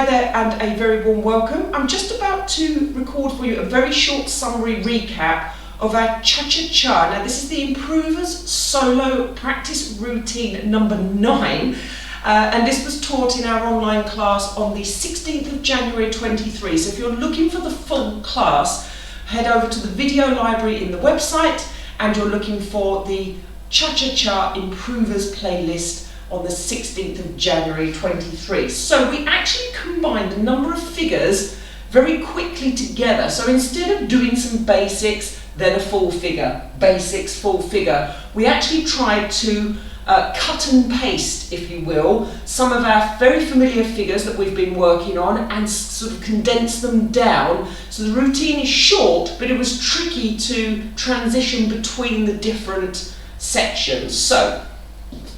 there and a very warm welcome. I'm just about to record for you a very short summary recap of our cha-cha-cha. Now this is the Improvers solo practice routine number 9 and this was taught in our online class on the 16th of January 23. So if you're looking for the full class, head over to the video library in the website and you're looking for the cha-cha-cha Improvers playlist on the 16th of January 23. So we actually combined a number of figures very quickly together. So instead of doing some basics, then a full figure, basics, full figure, we actually tried to cut and paste, if you will, some of our very familiar figures that we've been working on and sort of condense them down. So the routine is short, but it was tricky to transition between the different sections. So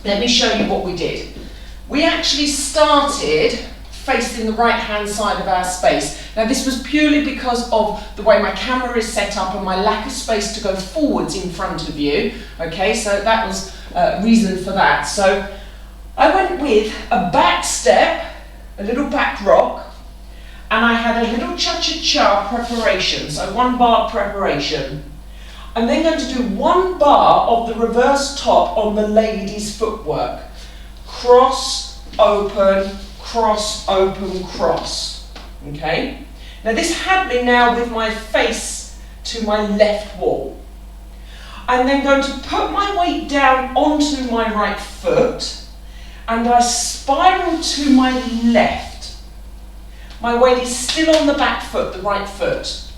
let me show you what we did. We actually started facing the right hand side of our space. Now this was purely because of the way my camera is set up and my lack of space to go forwards in front of you. Okay, so that was reason for that. So I went with a back step, a little back rock, and I had a little cha-cha-cha preparation, so 1 bar preparation. I'm then going to do 1 bar of the reverse top on the ladies' footwork. Cross, open, cross, open, cross. Okay? Now this had me now with my face to my left wall. I'm then going to put my weight down onto my right foot and I spiral to my left. My weight is still on the back foot, the right foot.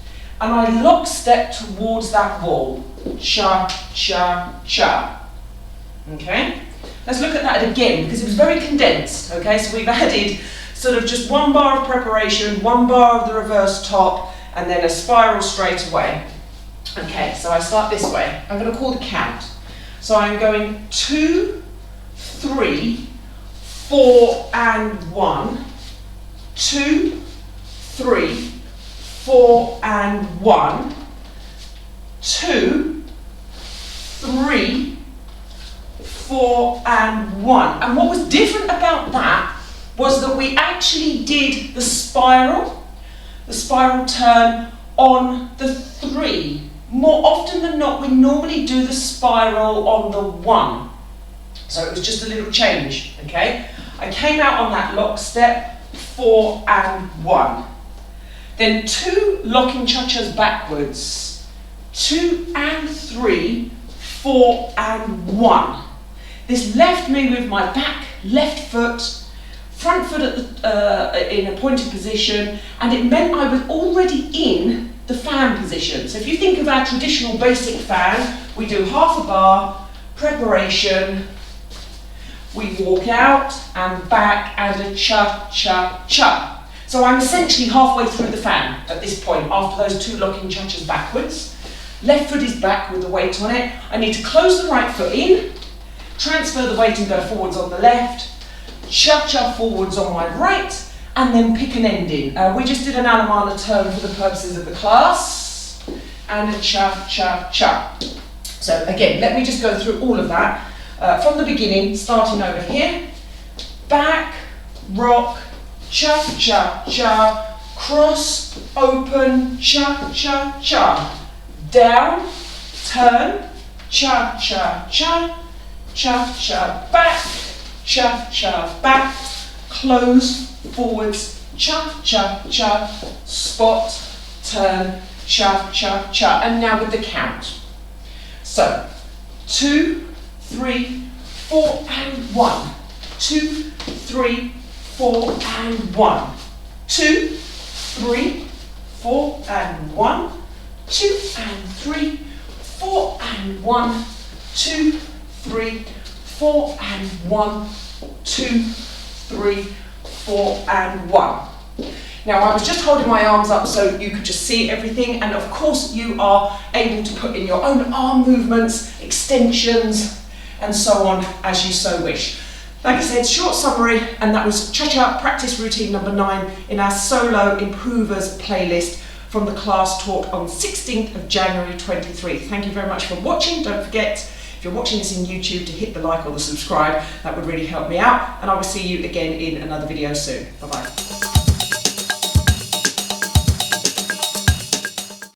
And I lockstep towards that wall. Cha, cha, cha. Okay? Let's look at that again because it was very condensed. Okay, so we've added sort of just 1 bar of preparation, 1 bar of the reverse top, and then a spiral straight away. Okay, so I start this way. I'm going to call the count. So I'm going 2, 3, 4, and 1. 2, 3, 4, and 1, 2, 3, 4, and 1. And what was different about that was that we actually did the spiral turn on the 3. More often than not, we normally do the spiral on the 1. So it was just a little change, okay? I came out on that lock step, 4 and 1. Then 2 locking cha-chas backwards, 2 and 3, 4 and 1. This left me with my back, left foot, front foot at in a pointed position, and it meant I was already in the fan position. So if you think of our traditional basic fan, we do half a bar, preparation, we walk out and back and a cha-cha-cha. So I'm essentially halfway through the fan at this point after those 2 locking cha-chas backwards. Left foot is back with the weight on it. I need to close the right foot in, transfer the weight and go forwards on the left, cha-cha forwards on my right, and then pick an ending. We just did an Alemana turn for the purposes of the class, and a cha-cha-cha. So again, let me just go through all of that from the beginning, starting over here. Back, rock, cha-cha-cha, cross, open, cha-cha-cha. Down, turn, cha-cha-cha, cha-cha back, cha-cha back, close, forwards, cha-cha-cha, spot, turn, cha-cha-cha. And now with the count. So, 2, 3, 4 and 1. 2, 3, 4 and 1. 2, 3, 4 and 1. 2 and 3, 4 and 1. 2, 3, 4 and 1. 2, 3, 4 and 1. Now I was just holding my arms up so you could just see everything, and of course you are able to put in your own arm movements, extensions and so on as you so wish. Like I said, short summary, and that was cha-cha practice routine number 9 in our solo Improvers playlist from the class taught on 16th of January 23. Thank you very much for watching. Don't forget, if you're watching this in YouTube, to hit the like or the subscribe. That would really help me out, and I will see you again in another video soon. Bye bye.